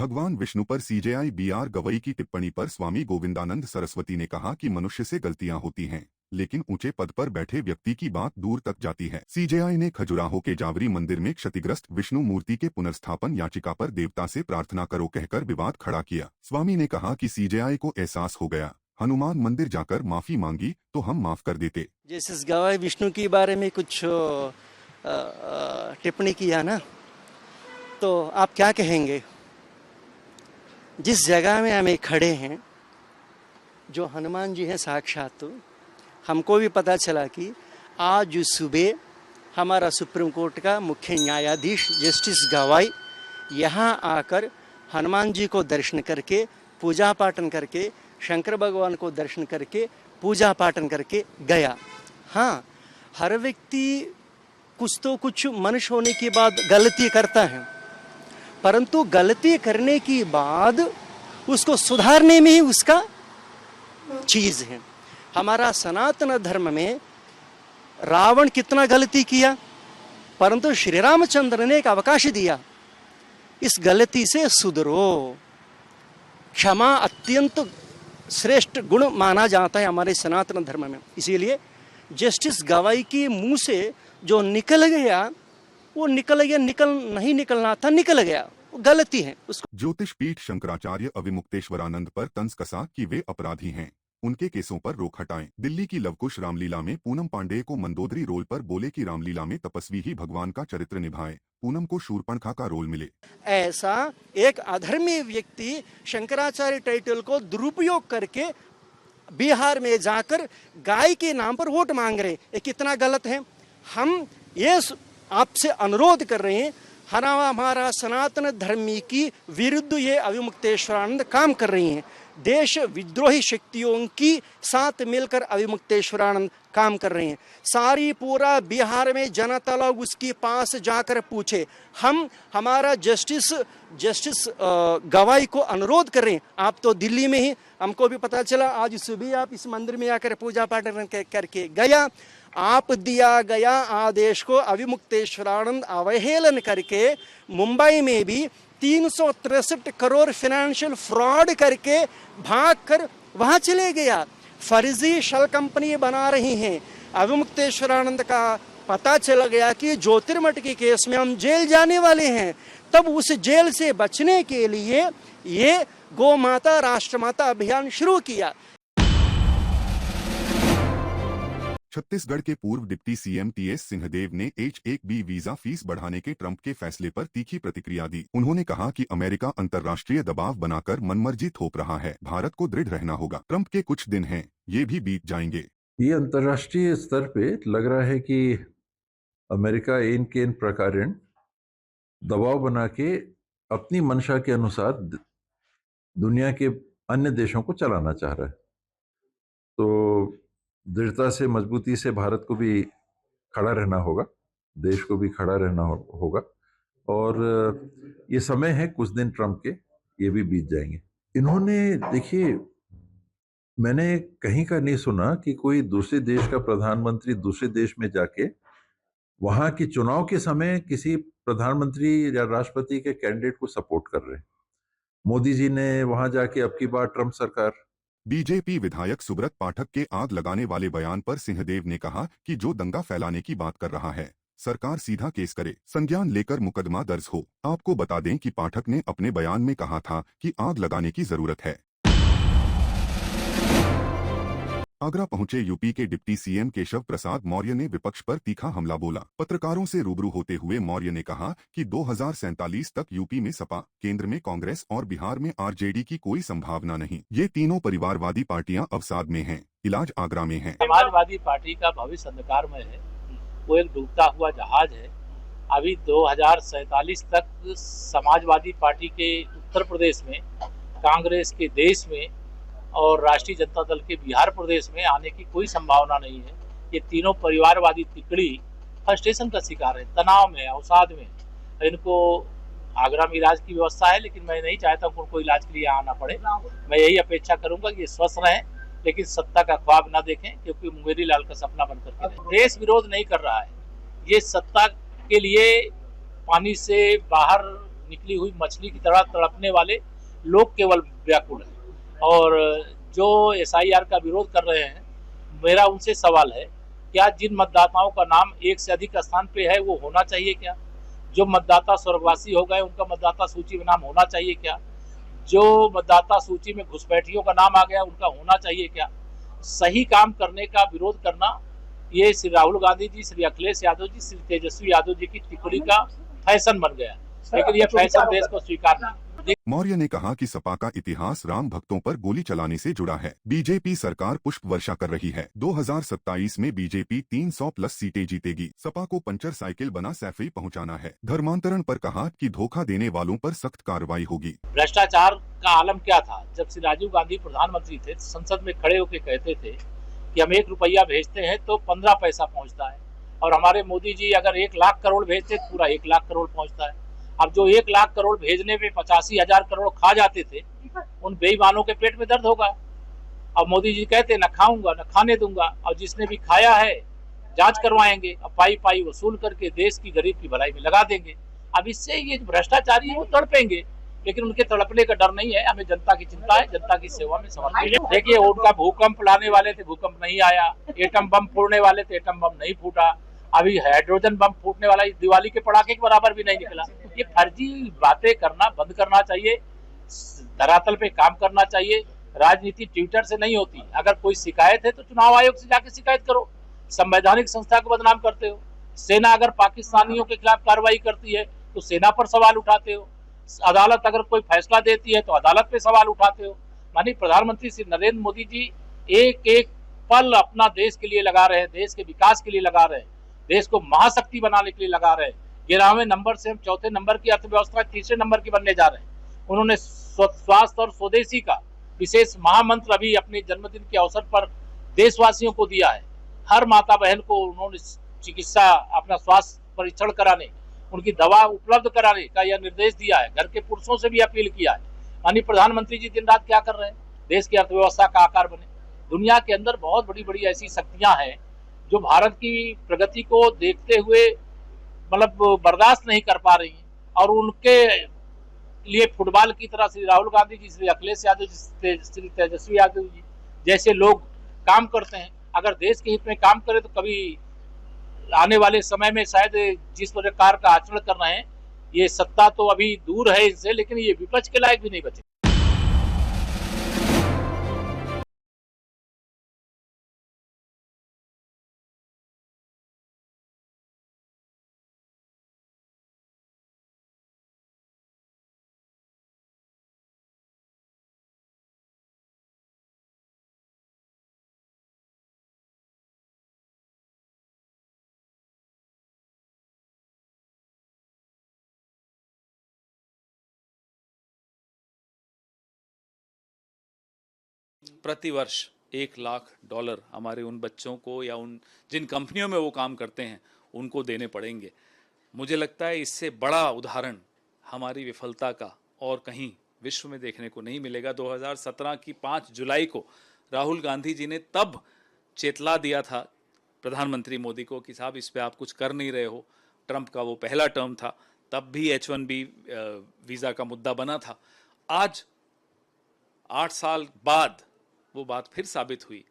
भगवान विष्णु पर CJI BR Gavai की टिप्पणी पर स्वामी गोविंदानंद सरस्वती ने कहा कि मनुष्य से गलतियां होती हैं, लेकिन ऊंचे पद पर बैठे व्यक्ति की बात दूर तक जाती है। सीजेआई ने खजुराहो के जावरी मंदिर में क्षतिग्रस्त विष्णु मूर्ति के पुनर्स्थापन याचिका पर देवता से प्रार्थना करो कहकर विवाद खड़ा किया। स्वामी ने कहा कि सीजेआई को एहसास हो गया, हनुमान मंदिर जाकर माफी मांगी तो हम माफ कर देते। जस्टिस गवाई विष्णु के बारे में कुछ टिप्पणी किया ना, तो आप क्या कहेंगे? जिस जगह में हमें खड़े हैं, जो हनुमान जी हैं साक्षात, तो हमको भी पता चला कि आज सुबह हमारा सुप्रीम कोर्ट का मुख्य न्यायाधीश जस्टिस गवाई यहाँ आकर हनुमान जी को दर्शन करके पूजा पाठन करके शंकर भगवान को दर्शन करके पूजा पाठन करके गया। हाँ, हर व्यक्ति कुछ तो कुछ मनुष्य होने के बाद गलती करता है, परंतु गलती करने के बाद उसको सुधारने में ही उसका चीज है। हमारा सनातन धर्म में रावण कितना गलती किया, परंतु श्री रामचंद्र ने एक अवकाश दिया, इस गलती से सुधरो। क्षमा अत्यंत श्रेष्ठ गुण माना जाता है हमारे सनातन धर्म में। इसीलिए जस्टिस गवाई के मुंह से जो निकल गया वो निकल गया, नहीं निकलना था, निकल गया, वो गलती है उसको। ज्योतिष पीठ शंकराचार्य अविमुक्तेश्वरानंद पर तंज कसा कि वे अपराधी हैं, उनके केसों पर रोक हटाएं। दिल्ली की लवकुश रामलीला में पूनम पांडेय को मंदोदरी रोल पर बोले कि रामलीला में तपस्वी ही भगवान का चरित्र निभाए, पूनम को शूर्पणखा का रोल मिले। ऐसा एक अधर्मी व्यक्ति शंकराचार्य टाइटल को दुरुपयोग करके बिहार में जाकर गाय के नाम पर वोट मांग रहे, ये कितना गलत है। हम ये आपसे अनुरोध कर रहे हैं, हमारा सनातन धर्मी की विरुद्ध ये अविमुक्तेश्वरानंद काम कर रही हैं। देश विद्रोही शक्तियों की साथ मिलकर अविमुक्तेश्वरानंद काम कर रहे हैं। सारी पूरा बिहार में जनता लोग उसके पास जाकर पूछे। हम हमारा जस्टिस गवाई को अनुरोध कर रहे हैं, आप तो दिल्ली में ही, हमको भी पता चला आज सुबह आप इस मंदिर में आकर पूजा पाठ करके गया। आप दिया गया आदेश को अविमुक्तेश्वरानंद अवहेलन करके मुंबई में भी 363 करोड़ फाइनेंशियल फ्रॉड करके भागकर वहां चले गया। फर्जी शल कंपनी बना रही हैं। अविमुक्तेश्वरानंद का पता चल गया कि ज्योतिर्मठ के केस में हम जेल जाने वाले हैं, तब उस जेल से बचने के लिए ये गौ माता राष्ट्रमाता अभियान शुरू किया। छत्तीसगढ़ के पूर्व डिप्टी सीएम टीएस सिंहदेव ने H-1B वीजा फीस बढ़ाने के ट्रंप के फैसले पर तीखी प्रतिक्रिया दी। उन्होंने कहा कि अमेरिका अंतर्राष्ट्रीय दबाव बनाकर मनमर्जी थोप रहा है, भारत को दृढ़ रहना होगा। ट्रंप के कुछ दिन हैं, ये भी बीत जाएंगे। ये अंतर्राष्ट्रीय स्तर पे लग रहा है कि अमेरिका इन के इन प्रकार दबाव बना के अपनी मंशा के अनुसार दुनिया के अन्य देशों को चलाना चाह रहा है। तो दृढ़ता से मजबूती से भारत को भी खड़ा रहना होगा, देश को भी खड़ा रहना होगा। और ये समय है कुछ दिन ट्रंप के, ये भी बीत जाएंगे। इन्होंने, देखिए, मैंने कहीं का नहीं सुना कि कोई दूसरे देश का प्रधानमंत्री दूसरे देश में जाके वहां के चुनाव के समय किसी प्रधानमंत्री या राष्ट्रपति के कैंडिडेट को सपोर्ट कर रहे हैं। मोदी जी ने वहां जाके अब की बार ट्रंप सरकार। बीजेपी विधायक सुब्रत पाठक के आग लगाने वाले बयान पर सिंहदेव ने कहा कि जो दंगा फैलाने की बात कर रहा है, सरकार सीधा केस करे, संज्ञान लेकर मुकदमा दर्ज हो। आपको बता दें कि पाठक ने अपने बयान में कहा था कि आग लगाने की जरूरत है। आगरा पहुंचे यूपी के डिप्टी सीएम केशव प्रसाद मौर्य ने विपक्ष पर तीखा हमला बोला। पत्रकारों से रूबरू होते हुए मौर्य ने कहा कि 2047 तक यूपी में सपा, केंद्र में कांग्रेस और बिहार में आरजेडी की कोई संभावना नहीं। ये तीनों परिवारवादी पार्टियां अवसाद में हैं, इलाज आगरा में है। समाजवादी पार्टी का भविष्य अंधकार में है, वो एक डूबता हुआ जहाज है। अभी 2047 तक समाजवादी पार्टी के उत्तर प्रदेश में, कांग्रेस के देश में और राष्ट्रीय जनता दल के बिहार प्रदेश में आने की कोई संभावना नहीं है। ये तीनों परिवारवादी तिकड़ी फ्रस्ट्रेशन का शिकार है, तनाव में, अवसाद में। इनको आगरा में इलाज की व्यवस्था है, लेकिन मैं नहीं चाहता कि उनको इलाज के लिए आना पड़े। मैं यही अपेक्षा करूंगा कि ये स्वस्थ रहें, लेकिन सत्ता का ख्वाब न देखें, क्योंकि मुंगेरी लाल का सपना बन करके रहे। देश विरोध नहीं कर रहा है, ये सत्ता के लिए पानी से बाहर निकली हुई मछली की तरह तड़पने वाले लोग केवल व्याकुल हैं। और जो एसआईआर का विरोध कर रहे हैं, मेरा उनसे सवाल है, क्या जिन मतदाताओं का नाम एक से अधिक स्थान पे है वो होना चाहिए क्या? जो मतदाता स्वर्गवासी हो गए उनका मतदाता सूची में नाम होना चाहिए क्या? जो मतदाता सूची में घुसपैठियों का नाम आ गया उनका होना चाहिए क्या? सही काम करने का विरोध करना ये श्री राहुल गांधी जी, श्री अखिलेश यादव जी, श्री तेजस्वी यादव जी की टिप्पणी का फैशन बन गया, लेकिन ये फैशन देश को स्वीकार नहीं। मौर्य ने कहा कि सपा का इतिहास राम भक्तों पर गोली चलाने से जुड़ा है। बीजेपी सरकार पुष्प वर्षा कर रही है। 2027 में बीजेपी 300 प्लस सीटें जीतेगी। सपा को पंचर साइकिल बना सैफई पहुंचाना है। धर्मांतरण पर कहा कि धोखा देने वालों पर सख्त कार्रवाई होगी। भ्रष्टाचार का आलम क्या था? जब श्री राजीव गांधी प्रधानमंत्री थे, संसद में खड़े होकर कहते थे कि हम 1 रुपया भेजते हैं तो 15 पैसा पहुंचता है, और हमारे मोदी जी अगर 1 लाख करोड़ भेजते तो पूरा 1 लाख करोड़ पहुंचता है। अब जो 1 लाख करोड़ भेजने में 85,000 करोड़ खा जाते थे, उन बेईमानों के पेट में दर्द होगा। अब मोदी जी कहते न खाऊंगा न खाने दूंगा, और जिसने भी खाया है जांच करवाएंगे, अब पाई पाई वसूल करके देश की गरीब की भलाई में लगा देंगे। अब इससे ये भ्रष्टाचारी है वो तड़पेंगे, लेकिन उनके तड़पने का डर नहीं है। हमें जनता की चिंता है, जनता की सेवा में समर्पित है। देखिए, उनका भूकंप लाने वाले थे, भूकंप नहीं आया। एटम बम फोड़ने वाले थे, एटम बम नहीं फूटा। अभी हाइड्रोजन बम फूटने वाला दिवाली के पटाखे के बराबर भी नहीं निकला। ये फर्जी बातें करना बंद करना चाहिए, धरातल पे काम करना चाहिए। राजनीति ट्विटर से नहीं होती। अगर कोई शिकायत है तो चुनाव आयोग से जाके शिकायत करो। संवैधानिक संस्था को बदनाम करते हो। सेना अगर पाकिस्तानियों के खिलाफ कार्रवाई करती है तो सेना पर सवाल उठाते हो। अदालत अगर कोई फैसला देती है तो अदालत पे सवाल उठाते हो। माननीय प्रधानमंत्री श्री नरेंद्र मोदी जी एक एक पल अपना देश के लिए लगा रहे हैं, देश के विकास के लिए लगा रहे हैं, देश को महाशक्ति बनाने के लिए लगा रहे हैं। 11वें नंबर से हम 4थे नंबर की अर्थव्यवस्था 3रे नंबर की बनने जा रहे हैं। उन्होंने स्वास्थ्य और स्वदेशी का विशेष महामंत्र अभी अपने जन्मदिन के अवसर पर देशवासियों को दिया है। हर माता बहन को उन्होंने चिकित्सा, अपना स्वास्थ्य परीक्षण कराने, उनकी दवा उपलब्ध कराने का यह निर्देश दिया है। घर के पुरुषों से भी अपील किया है। माननीय प्रधानमंत्री जी दिन रात क्या कर रहे हैं? देश की अर्थव्यवस्था का आकार बने। दुनिया के अंदर बहुत बड़ी बड़ी ऐसी शक्तियां हैं जो भारत की प्रगति को देखते हुए मतलब बर्दाश्त नहीं कर पा रही हैं, और उनके लिए फुटबॉल की तरह श्री राहुल गांधी जी, श्री अखिलेश यादव जी, श्री तेजस्वी यादव जी जैसे लोग काम करते हैं। अगर देश के हित में काम करें तो कभी आने वाले समय में शायद जिस प्रकार का आचरण कर रहे हैं, ये सत्ता तो अभी दूर है इनसे, लेकिन ये विपक्ष के लायक भी नहीं बचे। प्रतिवर्ष $1 लाख हमारे उन बच्चों को या उन जिन कंपनियों में वो काम करते हैं उनको देने पड़ेंगे। मुझे लगता है इससे बड़ा उदाहरण हमारी विफलता का और कहीं विश्व में देखने को नहीं मिलेगा। 2017 की 5 जुलाई को राहुल गांधी जी ने तब चेतला दिया था प्रधानमंत्री मोदी को कि साहब इस पे आप कुछ कर नहीं रहे हो। ट्रंप का वो पहला टर्म था, तब भी H1B वीज़ा का मुद्दा बना था। आज 8 साल बाद वो बात फिर साबित हुई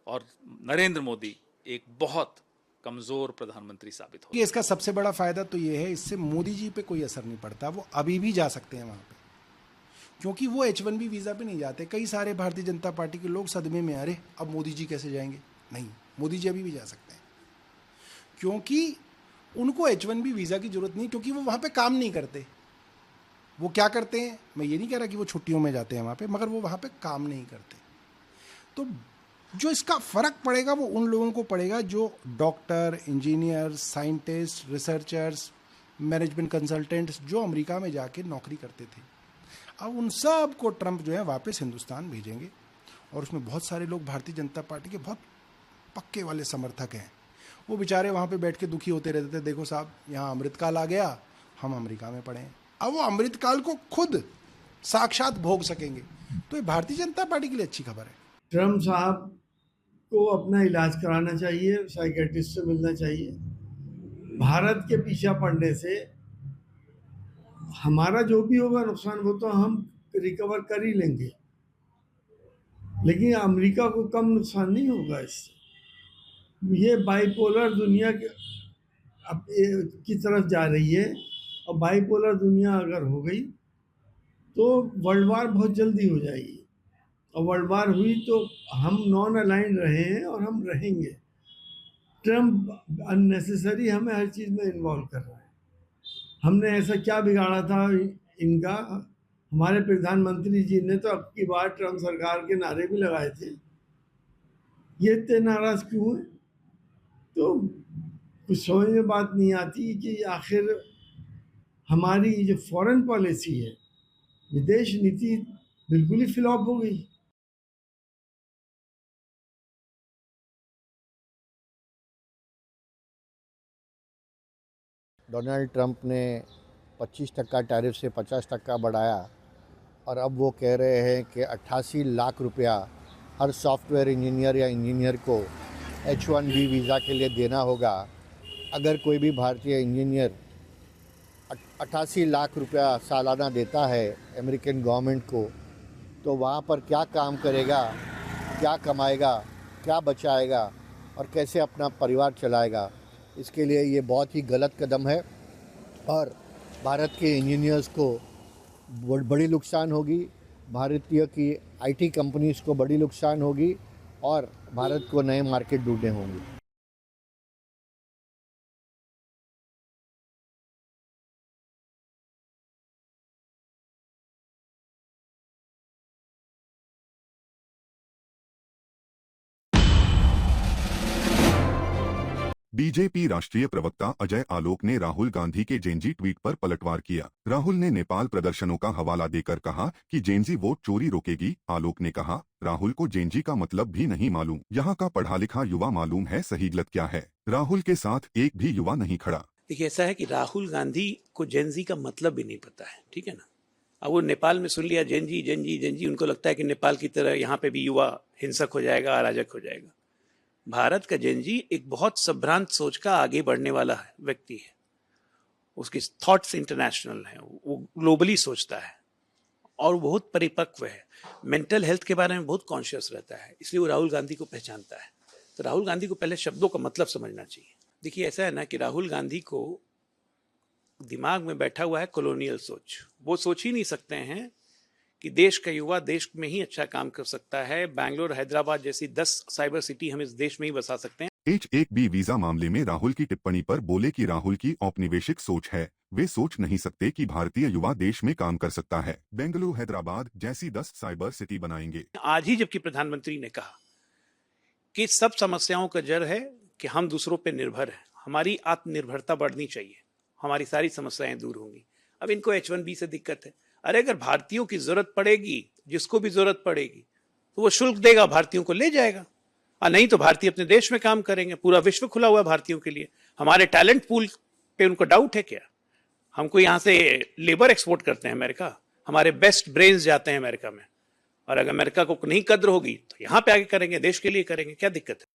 और नरेंद्र मोदी एक बहुत कमज़ोर प्रधानमंत्री साबित हो। इसका सबसे बड़ा फायदा तो ये है, इससे मोदी जी पे कोई असर नहीं पड़ता। वो अभी भी जा सकते हैं वहाँ पे, क्योंकि वो H1B वीज़ा पे नहीं जाते। कई सारे भारतीय जनता पार्टी के लोग सदमे में, अरे अब मोदी जी कैसे जाएंगे? नहीं, मोदी जी अभी भी जा सकते हैं, क्योंकि उनको H1B वीज़ा की जरूरत नहीं, क्योंकि वो वहाँ पे काम नहीं करते। वो क्या करते हैं, मैं ये नहीं कह रहा कि वो छुट्टियों में जाते हैं वहाँ पे, मगर वो वहाँ पे काम नहीं करते। तो जो इसका फ़र्क पड़ेगा वो उन लोगों को पड़ेगा जो doctor, engineer, scientist, researchers, management consultants जो अमेरिका में जाके नौकरी करते थे। अब उन सब को ट्रंप जो है वापस हिंदुस्तान भेजेंगे, और उसमें बहुत सारे लोग भारतीय जनता पार्टी के बहुत पक्के वाले समर्थक हैं। वो बेचारे वहाँ पे बैठ के दुखी होते रहते थे, देखो साहब यहाँ अमृतकाल आ गया, हम अमेरिका में पड़े हैं। अब वो अमृतकाल को खुद साक्षात भोग सकेंगे। तो ये भारतीय जनता पार्टी के लिए अच्छी खबर है। ट्रम्प साहब को अपना इलाज कराना चाहिए, साइकेट्रिस्ट से मिलना चाहिए। भारत के पीछा पड़ने से हमारा जो भी होगा नुकसान वो तो हम रिकवर कर ही लेंगे, लेकिन अमेरिका को कम नुकसान नहीं होगा इससे। ये बाइपोलर दुनिया की तरफ जा रही है, और बाइपोलर दुनिया अगर हो गई तो वर्ल्ड वार बहुत जल्दी हो जाएगी, और वर्ल्ड वार हुई तो हम नॉन अलाइंड रहे हैं और हम रहेंगे। ट्रम्प अननेसेसरी हमें हर चीज़ में इन्वॉल्व कर रहा है। हमने ऐसा क्या बिगाड़ा था इनका? हमारे प्रधानमंत्री जी ने तो अब की बार ट्रम्प सरकार के नारे भी लगाए थे। ये इतने नाराज क्यों हैं? तो कुछ समझ में बात नहीं आती कि आखिर हमारी जो फॉरेन पॉलिसी है, विदेश नीति बिल्कुल ही फ्लॉप हो गई। डोनाल्ड ट्रंप ने 25% टैरिफ से 50% बढ़ाया, और अब वो कह रहे हैं कि 88 लाख रुपया हर सॉफ्टवेयर इंजीनियर या इंजीनियर को H1B वीज़ा के लिए देना होगा। अगर कोई भी भारतीय इंजीनियर 88 लाख रुपया सालाना देता है अमेरिकन गवर्नमेंट को, तो वहाँ पर क्या काम करेगा, क्या कमाएगा, क्या बचाएगा और कैसे अपना परिवार चलाएगा? इसके लिए ये बहुत ही गलत कदम है, और भारत के इंजीनियर्स को बड़ी नुकसान होगी, भारतीय की IT कंपनीज़ को बड़ी नुकसान होगी, और भारत को नए मार्केट ढूंढने होंगे। बीजेपी राष्ट्रीय प्रवक्ता अजय आलोक ने राहुल गांधी के जेनजी ट्वीट पर पलटवार किया। राहुल ने नेपाल प्रदर्शनों का हवाला देकर कहा कि जेनजी वोट चोरी रोकेगी। आलोक ने कहा, राहुल को जेनजी का मतलब भी नहीं मालूम, यहाँ का पढ़ा लिखा युवा मालूम है सही गलत क्या है। राहुल के साथ एक भी युवा नहीं खड़ा। देखिए, ऐसा है कि राहुल गांधी को जेनजी का मतलब भी नहीं पता है, ठीक है ना। अब वो नेपाल में सुन लिया जेनजी जेनजी जेनजी, उनको लगता है कि नेपाल की तरह यहाँ पे भी युवा हिंसक हो जाएगा, अराजक हो जाएगा। भारत का जेनजी एक बहुत संभ्रांत सोच का आगे बढ़ने वाला व्यक्ति है। उसकी थॉट्स इंटरनेशनल हैं, वो ग्लोबली सोचता है और बहुत परिपक्व है। मेंटल हेल्थ के बारे में बहुत कॉन्शियस रहता है, इसलिए वो राहुल गांधी को पहचानता है। तो राहुल गांधी को पहले शब्दों का मतलब समझना चाहिए। देखिए, ऐसा है ना कि राहुल गांधी को दिमाग में बैठा हुआ है कॉलोनियल सोच। वो सोच ही नहीं सकते हैं कि देश का युवा देश में ही अच्छा काम कर सकता है। बैंगलोर, हैदराबाद जैसी 10 साइबर सिटी हम इस देश में ही बसा सकते हैं। H1B वीजा मामले में राहुल की टिप्पणी पर बोले कि राहुल की औपनिवेशिक सोच है, वे सोच नहीं सकते कि भारतीय युवा देश में काम कर सकता है। बेंगलुरु, हैदराबाद जैसी 10 साइबर सिटी बनाएंगे। आज ही जबकि प्रधानमंत्री ने कहा कि सब समस्याओं का जड़ है कि हम दूसरों पर निर्भर हैं, हमारी आत्मनिर्भरता बढ़नी चाहिए, हमारी सारी समस्याएं दूर होंगी। अब इनको H1B से दिक्कत है। अरे अगर भारतीयों की जरूरत पड़ेगी, जिसको भी जरूरत पड़ेगी, तो वो शुल्क देगा, भारतीयों को ले जाएगा, और नहीं तो भारतीय अपने देश में काम करेंगे। पूरा विश्व खुला हुआ है भारतीयों के लिए। हमारे टैलेंट पूल पे उनको डाउट है क्या? हमको यहाँ से लेबर एक्सपोर्ट करते हैं अमेरिका, हमारे बेस्ट ब्रेन्स जाते हैं अमेरिका में, और अगर अमेरिका को नहीं कद्र होगी तो यहाँ पे आगे करेंगे, देश के लिए करेंगे, क्या दिक्कत है?